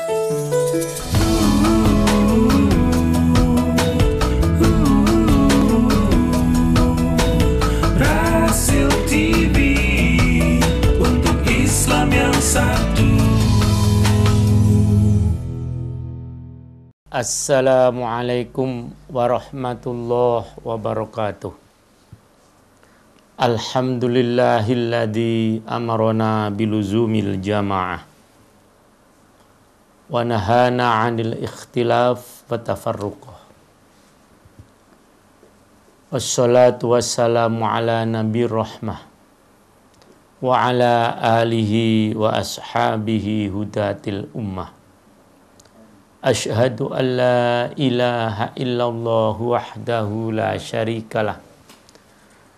Rasil TV untuk Islam yang satu. Assalamualaikum warahmatullahi wabarakatuh. Alhamdulillahilladzi amarona biluzumil jamaah wa nahana 'anil ikhtilaf wa tafarruqah. Wassalatu wassalamu ala nabi rahmah wa ala alihi wa ashabihi hudatil ummah. Asyhadu an la ilaha illallah wahdahu la syarikalah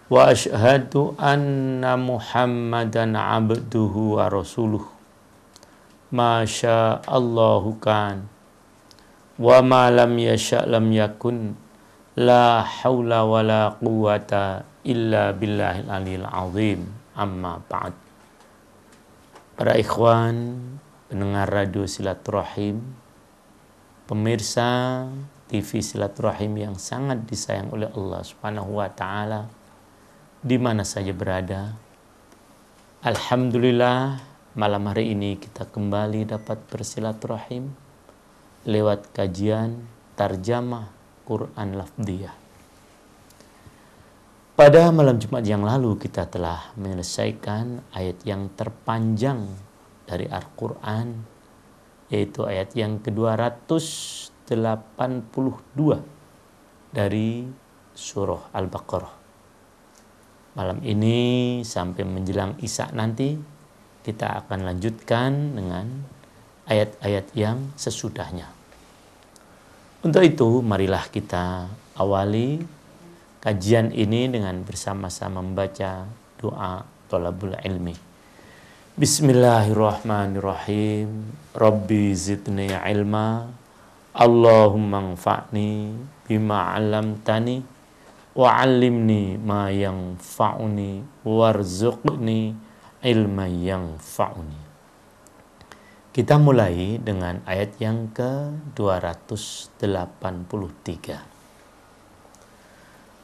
wa asyhadu anna Muhammadan abduhu wa rasuluh. Masya Allahu kan wa ma lam yasha' lam yakun, la haula wa la quwata illa billahil aliyil azim. Amma ba'd. Para ikhwan pendengar radio Silaturahim, pemirsa TV Silaturahim yang sangat disayang oleh Allah Subhanahu wa taala di mana saja berada. Alhamdulillah, malam hari ini kita kembali dapat bersilaturahim lewat kajian tarjamah Quran Lafdhiyah. Pada malam Jumat yang lalu kita telah menyelesaikan ayat yang terpanjang dari Al-Quran, yaitu ayat yang ke-282 dari surah Al-Baqarah. Malam ini sampai menjelang Isya nanti kita akan lanjutkan dengan ayat-ayat yang sesudahnya. Untuk itu marilah kita awali kajian ini dengan bersama-sama membaca doa thalabul ilmi. Bismillahirrahmanirrahim. Rabbi zidni ilma. Allahumma anfa'ni bima 'allamtani wa 'allimni ma yanfa'uni warzuqni ilman yanfa'uni. Kita mulai dengan ayat yang ke-283.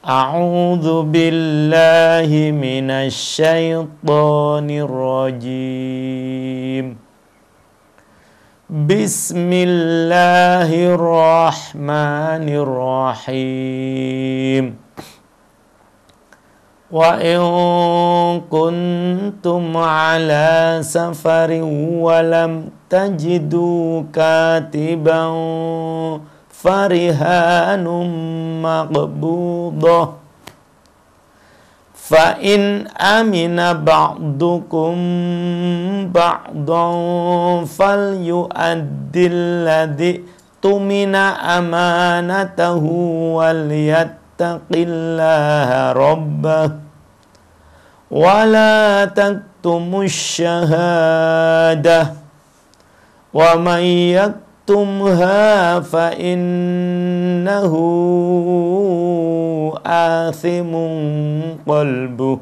A'udzu billahi minasy syaithanir rajim. Bismillahirrahmanirrahim. Wa in kuntum ala safarin wa lam tajidu katiban farihanum maqbudah fa in amina ba'dukum ba'dan falyu'addil ladzi tumina amanatahu wal yattaqillaha rabbah wa la taktumush syahadah wa man yaktumha fa innahu athimun qalbuh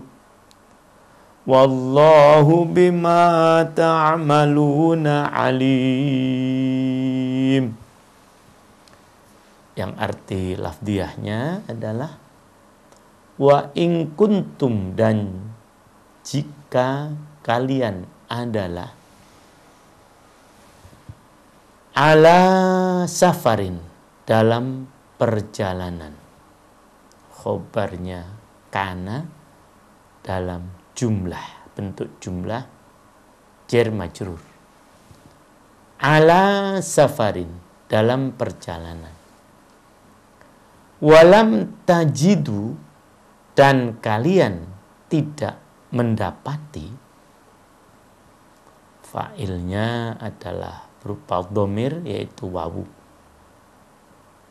wallahu bima ta'maluna alim. Yang arti lafdhiyahnya adalah wa in kuntum, dan jika kalian adalah ala safarin, dalam perjalanan. Khobarnya kana dalam jumlah, bentuk jumlah jar majrur. Ala safarin, dalam perjalanan. Walam tajidu, dan kalian tidak mendapati. Fa'ilnya adalah berupa dhamir, yaitu wawu.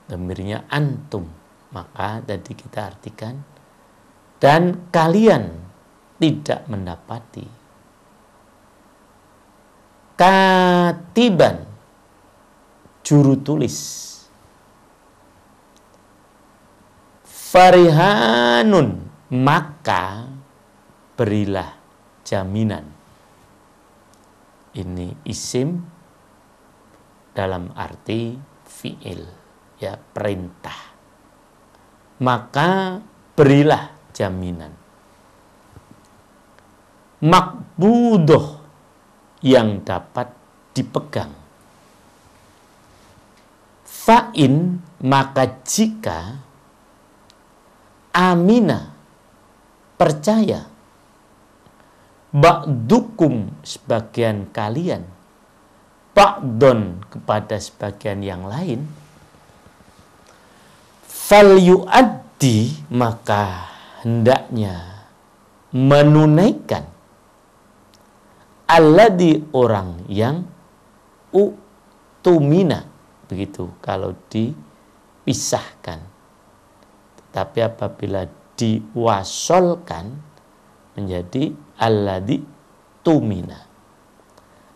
Dhamirnya antum, maka tadi kita artikan dan kalian tidak mendapati. Katiban, juru tulis. Farihanun, maka berilah jaminan. Ini isim dalam arti fi'il, ya, perintah. Maka berilah jaminan. Makbudoh, yang dapat dipegang. Fa'in, maka jika amina, percaya, ba'dukum, sebagian kalian, ba'don, kepada sebagian yang lain, fal yu'addi, maka hendaknya menunaikan, alladhi, orang yang utumina, begitu kalau dipisahkan. Tapi apabila diwasolkan menjadi alladhi tumina,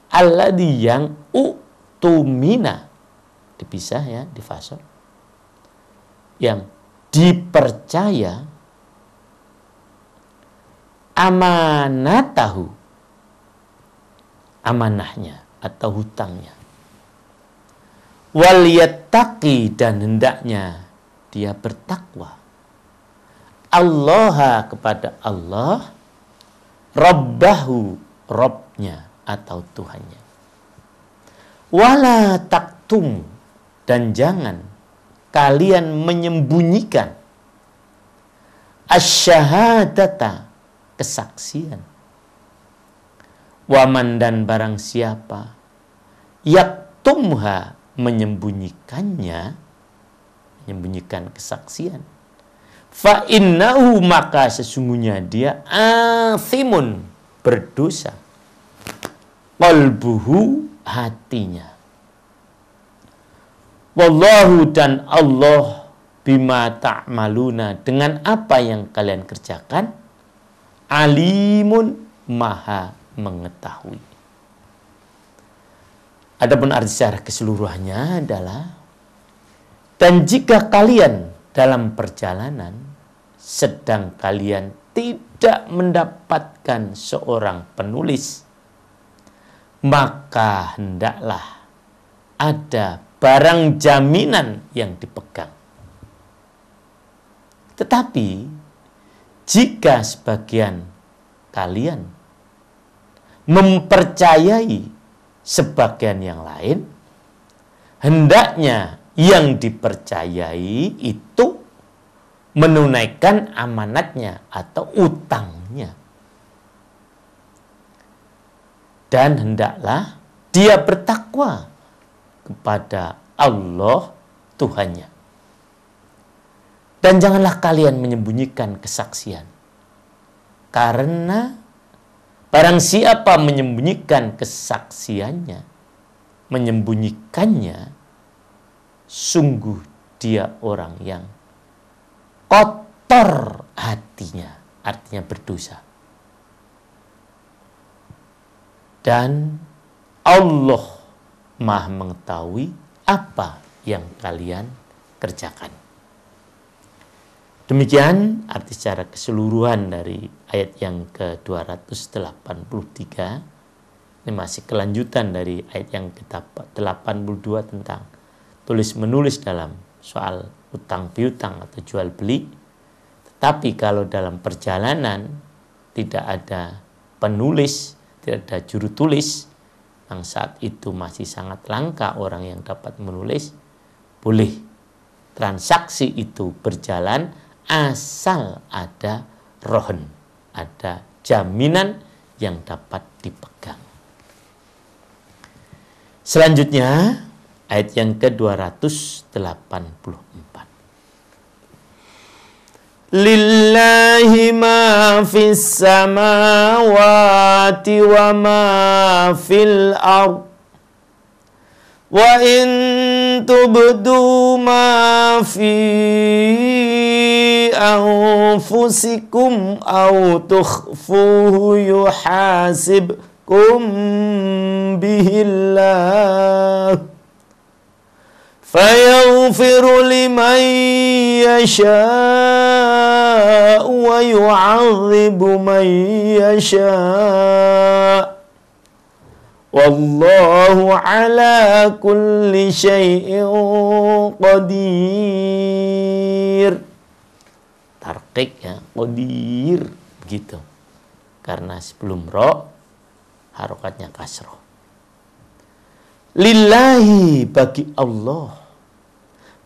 alladhi yang utumina, dipisah ya, difasol, yang dipercaya, amanatahu, amanahnya atau hutangnya, wal yattaqi, dan hendaknya dia bertakwa, Allah, kepada Allah, Rabbahu, Robnya atau Tuhannya, wala taktum, dan jangan kalian menyembunyikan, asyhadata, kesaksian, waman, dan barang siapa, yaktumha, menyembunyikannya, menyembunyikan kesaksian, fa innahu, maka sesungguhnya dia athimun, berdosa, qalbuhu, hatinya, wallahu, dan Allah, bima ta'maluna, dengan apa yang kalian kerjakan, alimun, maha mengetahui. Adapun arti secara keseluruhannya adalah, dan jika kalian dalam perjalanan sedang kalian tidak mendapatkan seorang penulis, maka hendaklah ada barang jaminan yang dipegang. Tetapi jika sebagian kalian mempercayai sebagian yang lain, hendaknya yang dipercayai itu menunaikan amanatnya atau utangnya. Dan hendaklah dia bertakwa kepada Allah Tuhannya. Dan janganlah kalian menyembunyikan kesaksian, karena barang siapa menyembunyikan kesaksiannya, menyembunyikannya, sungguh dia orang yang kotor hatinya, artinya berdosa. Dan Allah Maha mengetahui apa yang kalian kerjakan. Demikian arti secara keseluruhan dari ayat yang ke-283. Ini masih kelanjutan dari ayat yang ke-82 tentang tulis-menulis dalam soal utang piutang atau jual beli. Tetapi kalau dalam perjalanan tidak ada penulis, tidak ada juru tulis, yang saat itu masih sangat langka orang yang dapat menulis, boleh transaksi itu berjalan asal ada rohn, ada jaminan yang dapat dipegang. Selanjutnya ayat yang ke-284. Lillahi ma fis samawati wa ma fil ard, wa in tubdu ma fi anfusikum aw tukhfuhu yuhasibkum bihillah fayaghfiru liman yasha' wa yu'adzibu man yasha' Wallahu ala kulli syai'in qadir. Tarqiq ya, qadir begitu. Karena sebelum ro harokatnya kasroh. Lillahi, bagi Allah,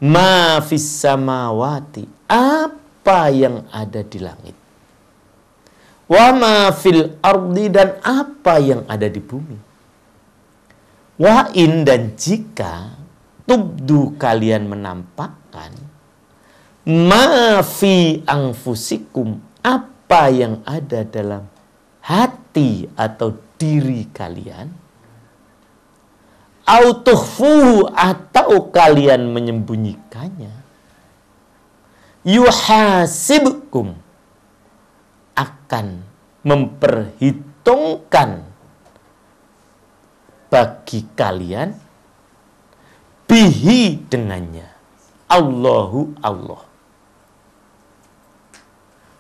ma fis samawati, apa yang ada di langit, wa ma fil ardi, dan apa yang ada di bumi. Wa in, dan jika tubdu, kalian menampakkan, ma fi anfusikum, apa yang ada dalam hati atau diri kalian, autukhfuhu, atau kalian menyembunyikannya, yuhasibkum, akan memperhitungkan bagi kalian, bihi, dengannya, Allahu, Allah.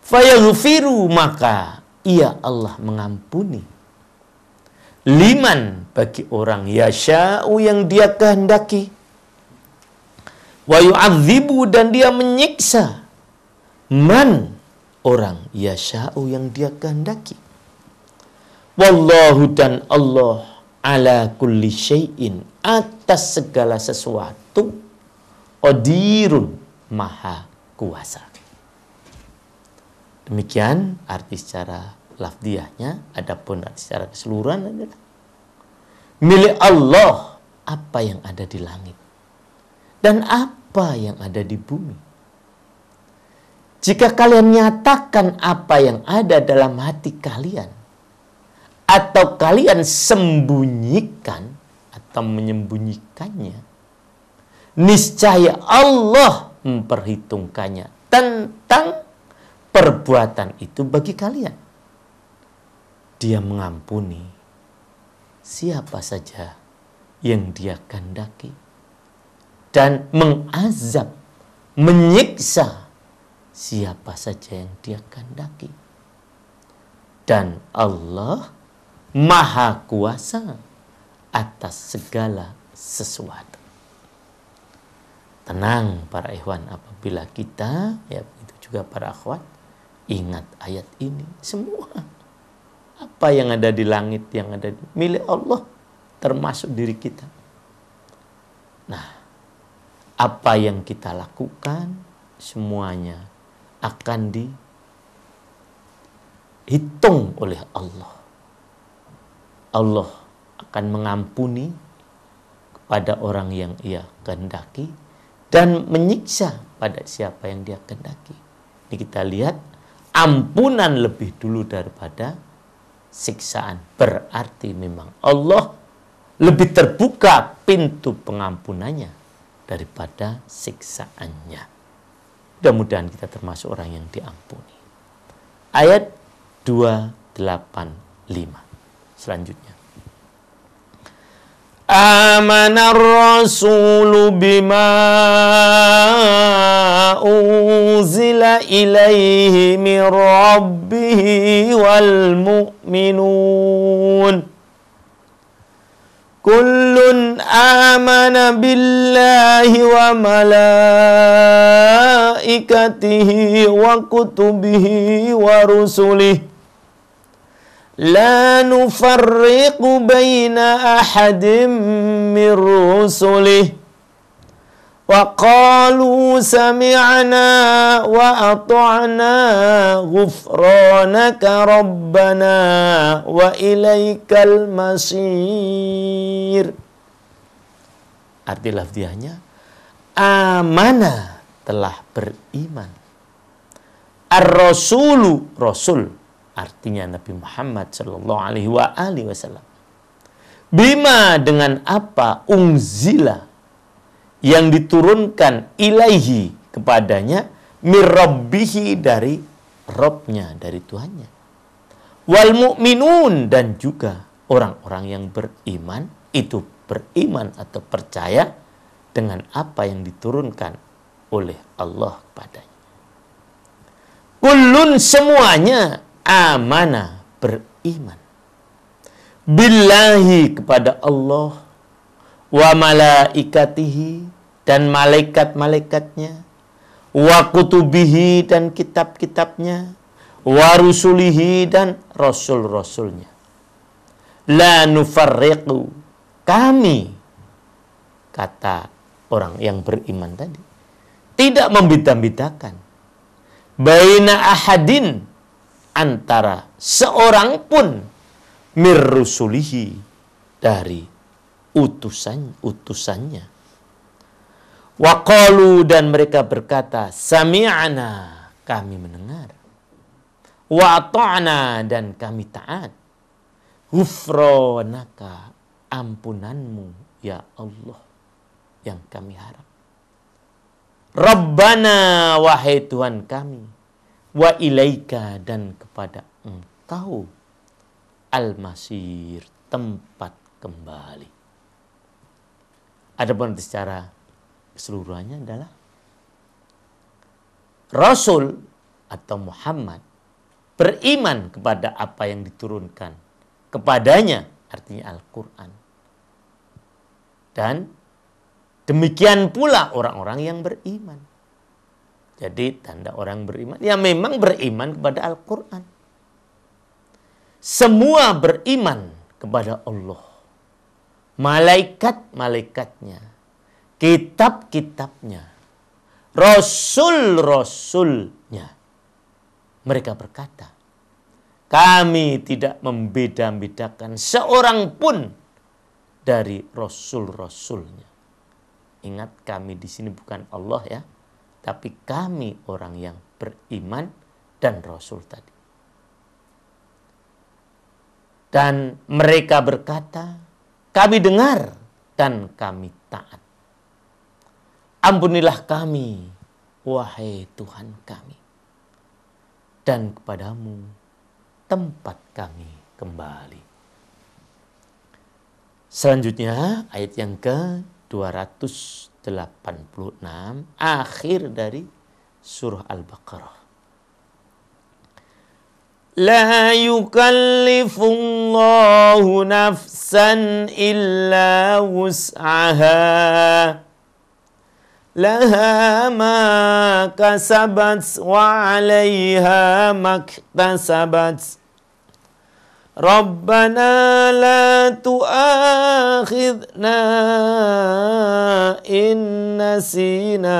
Fayaghfiru, maka ia Allah mengampuni, liman, bagi orang, yasha'u, yang dia kehendaki, wa yu'adzibu, dan dia menyiksa, man, orang, yasha'u, yang dia kehendaki. Wallahu, dan Allah, ala kulli syai'in, atas segala sesuatu, qadirun, maha kuasa. Demikian arti secara lafdiyahnya. Adapun arti secara keseluruhan adalah milik Allah apa yang ada di langit dan apa yang ada di bumi. Jika kalian nyatakan apa yang ada dalam hati kalian, atau kalian sembunyikan atau menyembunyikannya, niscaya Allah memperhitungkannya tentang perbuatan itu bagi kalian. Dia mengampuni siapa saja yang dia kehendaki, dan mengazab, menyiksa siapa saja yang dia kehendaki. Dan Allah maha kuasa atas segala sesuatu. Tenang para ikhwan, apabila kita, ya begitu juga para akhwat, ingat ayat ini. Semua apa yang ada di langit, yang ada milik Allah, termasuk diri kita. Nah, apa yang kita lakukan semuanya akan dihitung oleh Allah. Allah akan mengampuni kepada orang yang ia kehendaki dan menyiksa pada siapa yang dia kehendaki. Ini kita lihat, ampunan lebih dulu daripada siksaan. Berarti memang Allah lebih terbuka pintu pengampunannya daripada siksaannya. Mudah-mudahan kita termasuk orang yang diampuni. Ayat 285 selanjutnya. Amanar rasulu bima unzila ilaihi min rabbihi wal mu'minun. Kullun amana billahi wa malaikatihi wa kutubihi wa rusulihi. La nufarriqu baina ahadin min rusulihi wa qalu sami'na wa ata'na ghufranaka rabbana wa ilaikal masir. Arti lafziahnya, amana, telah beriman, ar-rasulu, rasul, artinya Nabi Muhammad sallallahu alaihi wasallam, bima, dengan apa, unzila, yang diturunkan, ilaihi, kepadanya, mirrabbihi, dari Rabbnya, dari Tuhannya, wal mu'minun, dan juga orang-orang yang beriman, itu beriman atau percaya dengan apa yang diturunkan oleh Allah kepadanya. Kullun, semuanya, amana, beriman, billahi kepada Allah, wa malaikatihi dan malaikat-malaikatnya, wa kutubihi dan kitab-kitabnya, wa rusulihi dan rasul-rasulnya. La nufarriqu, kami, kata orang yang beriman tadi, tidak membeda-bedakan baina ahadin, antara seorang pun, mirrusulihi, dari utusannya. Wa qalu, dan mereka berkata, sami'na, kami mendengar, wa ata'na, dan kami taat, ghufranaka, ampunanmu ya Allah yang kami harap. Rabbana, wahai Tuhan kami, wa ilaika, dan kepada Engkau, al-masir, tempat kembali. Adapun secara keseluruhannya adalah Rasul atau Muhammad beriman kepada apa yang diturunkan kepadanya, artinya Al-Quran. Dan demikian pula orang-orang yang beriman. Jadi tanda orang beriman, ya memang beriman kepada Al-Quran. Semua beriman kepada Allah, malaikat-malaikatnya, kitab-kitabnya, rasul-rasulnya. Mereka berkata, kami tidak membeda-bedakan seorang pun dari rasul-rasulnya. Ingat, kami di sini bukan Allah ya, tapi kami orang yang beriman dan rasul tadi. Dan mereka berkata, kami dengar dan kami taat. Ampunilah kami, wahai Tuhan kami, dan kepadamu tempat kami kembali. Selanjutnya ayat yang ke-286, akhir dari surah Al-Baqarah. La yukallifullahu nafsan illa wus'aha, laha ma kasabat wa 'alaiha maktasabat. Rabbana la tu'akhidna in nasina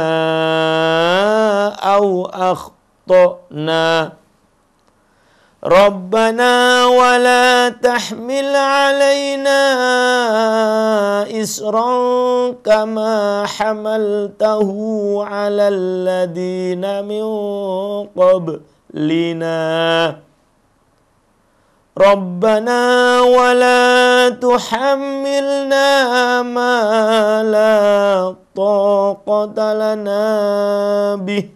aw akhtana. Rabbana wa la tahmil 'alaina isran kama hamaltahu 'alal ladina min qablina. Rabbana wa la tuhammilna ma la taqata lana bih,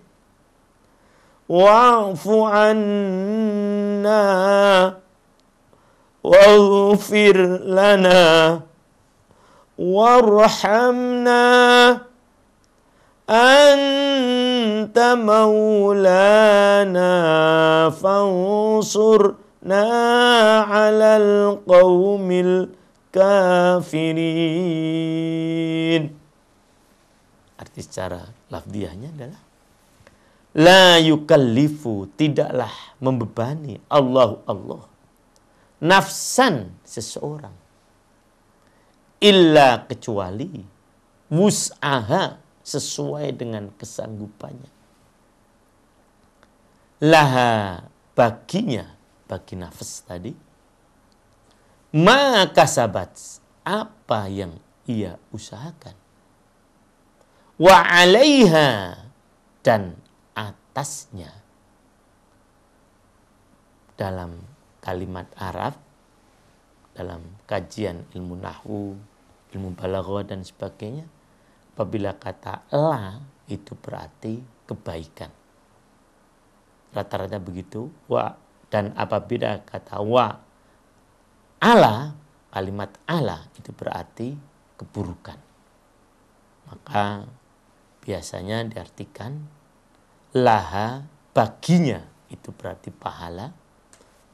wa'fu anna waghfir lana warhamna anta maulana fansurna 'alal qaumil kafirin. Arti secara lafziahnya adalah la yukallifu, tidaklah membebani Allah nafsan, seseorang, illa, kecuali, wus'aha, sesuai dengan kesanggupannya, laha, baginya, bagi nafas tadi, ma kasabat, apa yang ia usahakan, wa 'alaiha, dan atasnya. Dalam kalimat Arab, dalam kajian ilmu nahwu, ilmu balaghah dan sebagainya, apabila kata la itu berarti kebaikan. Rata-rata begitu. Dan apabila kata wa ala, kalimat ala itu berarti keburukan. Maka biasanya diartikan laha, baginya, itu berarti pahala,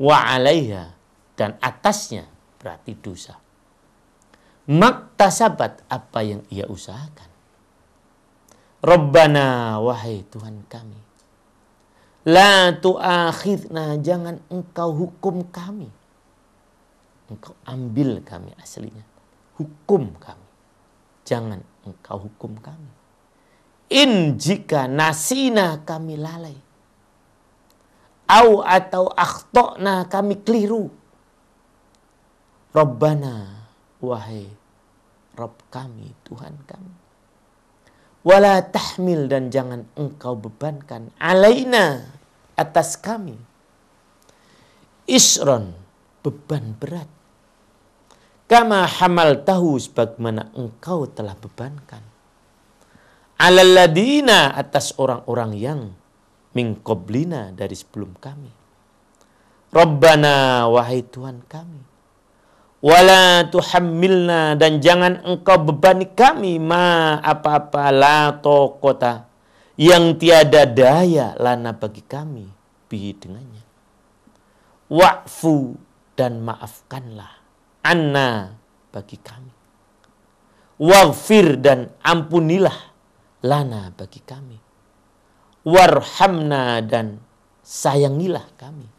wa alaiha, dan atasnya berarti dosa. Maktasabat, apa yang ia usahakan. Rabbana, wahai Tuhan kami, la tu'akhidna, jangan engkau hukum kami. Engkau ambil kami aslinya. Hukum kami. Jangan engkau hukum kami. In, jika nasina, kami lalai. Au, atau akhtokna, kami keliru. Rabbana, wahai Rabb kami, Tuhan kami. Wala tahmil, dan jangan engkau bebankan alaina, atas kami, isron, beban berat. Kama hamal tahu, sebagaimana engkau telah bebankan. Alal ladina, atas orang-orang yang min qablina, dari sebelum kami. Rabbana, wahai Tuhan kami. Wala tuhammilna, dan jangan engkau bebani kami ma apa-apa la taqata, yang tiada daya lana bagi kami bihi dengannya. Wa'fu, dan maafkanlah anna, bagi kami. Waghfir, dan ampunilah lana, bagi kami. Warhamna, dan sayangilah kami.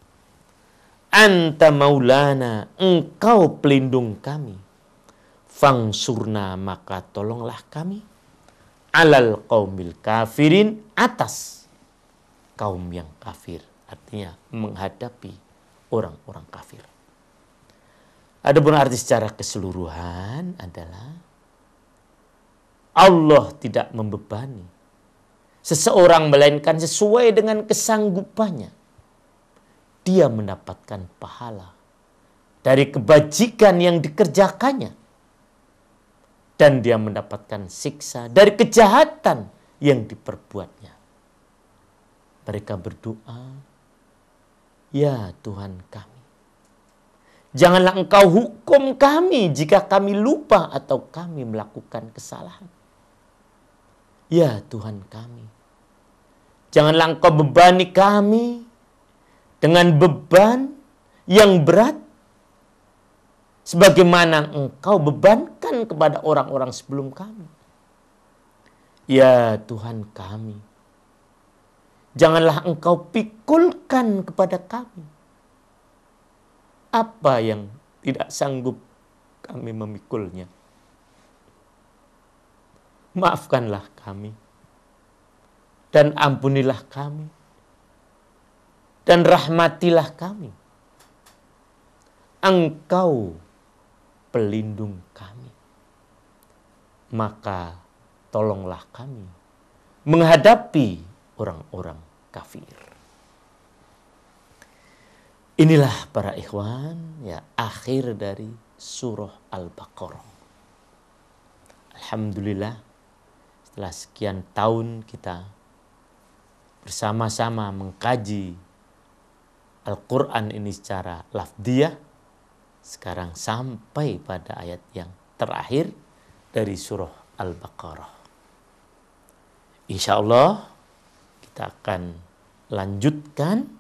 Anta maulana, engkau pelindung kami. Fangsurna, maka tolonglah kami. Alal qaumil kafirin, atas kaum yang kafir. Artinya menghadapi orang-orang kafir. Adapun arti secara keseluruhan adalah Allah tidak membebani seseorang melainkan sesuai dengan kesanggupannya. Dia mendapatkan pahala dari kebajikan yang dikerjakannya. Dan dia mendapatkan siksa dari kejahatan yang diperbuatnya. Mereka berdoa, ya Tuhan kami, janganlah engkau hukum kami jika kami lupa atau kami melakukan kesalahan. Ya Tuhan kami, janganlah engkau bebani kami dengan beban yang berat sebagaimana engkau bebankan kepada orang-orang sebelum kami. Ya Tuhan kami, janganlah engkau pikulkan kepada kami apa yang tidak sanggup kami memikulnya. Maafkanlah kami dan ampunilah kami dan rahmatilah kami. Engkau pelindung kami, maka tolonglah kami menghadapi orang-orang kafir. Inilah para ikhwan, ya, akhir dari surah Al-Baqarah. Alhamdulillah, setelah sekian tahun kita bersama-sama mengkaji Al-Quran ini secara lafdiyah, sekarang sampai pada ayat yang terakhir dari surah Al-Baqarah. Insya Allah kita akan lanjutkan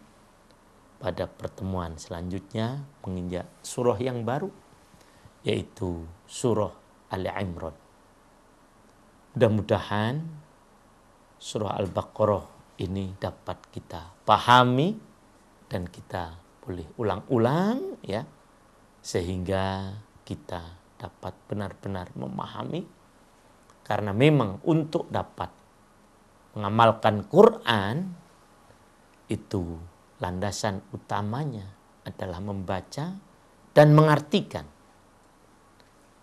pada pertemuan selanjutnya menginjak surah yang baru, yaitu surah Ali Imran. Mudah-mudahan surah Al-Baqarah ini dapat kita pahami dan kita boleh ulang-ulang, ya, sehingga kita dapat benar-benar memahami. Karena memang untuk dapat mengamalkan Quran itu landasan utamanya adalah membaca dan mengartikan.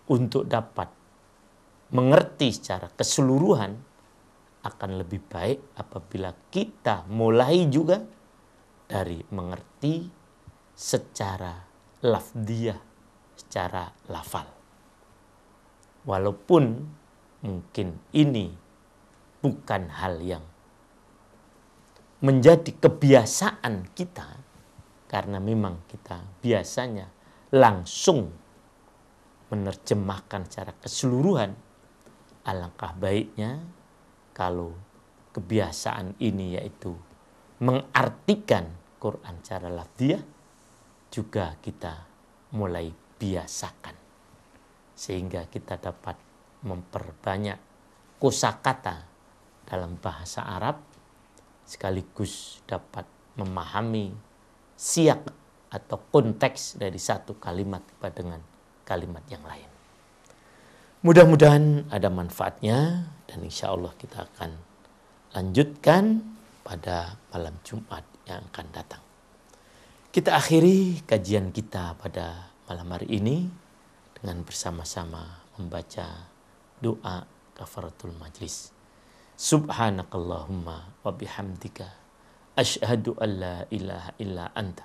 Untuk dapat mengerti secara keseluruhan akan lebih baik apabila kita mulai juga dari mengerti secara lafdiyah, secara lafal. Walaupun mungkin ini bukan hal yang menjadi kebiasaan kita, karena memang kita biasanya langsung menerjemahkan secara keseluruhan. Alangkah baiknya kalau kebiasaan ini, yaitu mengartikan Quran secara lafdiyah, juga kita mulai biasakan. Sehingga kita dapat memperbanyak kosakata dalam bahasa Arab, sekaligus dapat memahami siyak atau konteks dari satu kalimat dengan kalimat yang lain. Mudah-mudahan ada manfaatnya, dan insya Allah kita akan lanjutkan pada malam Jumat yang akan datang. Kita akhiri kajian kita pada malam hari ini dengan bersama-sama membaca doa kafaratul majlis. Subhanakallahumma wa bihamdika asyhadu an la ilaha illa anta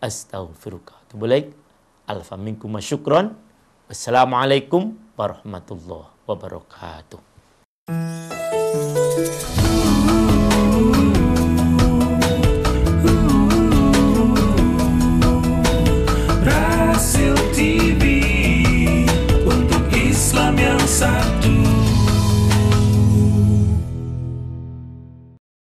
astaghfiruka wa atubu ilaik. Alfa minkum wa syukran. Wassalamualaikum warahmatullahi wabarakatuh.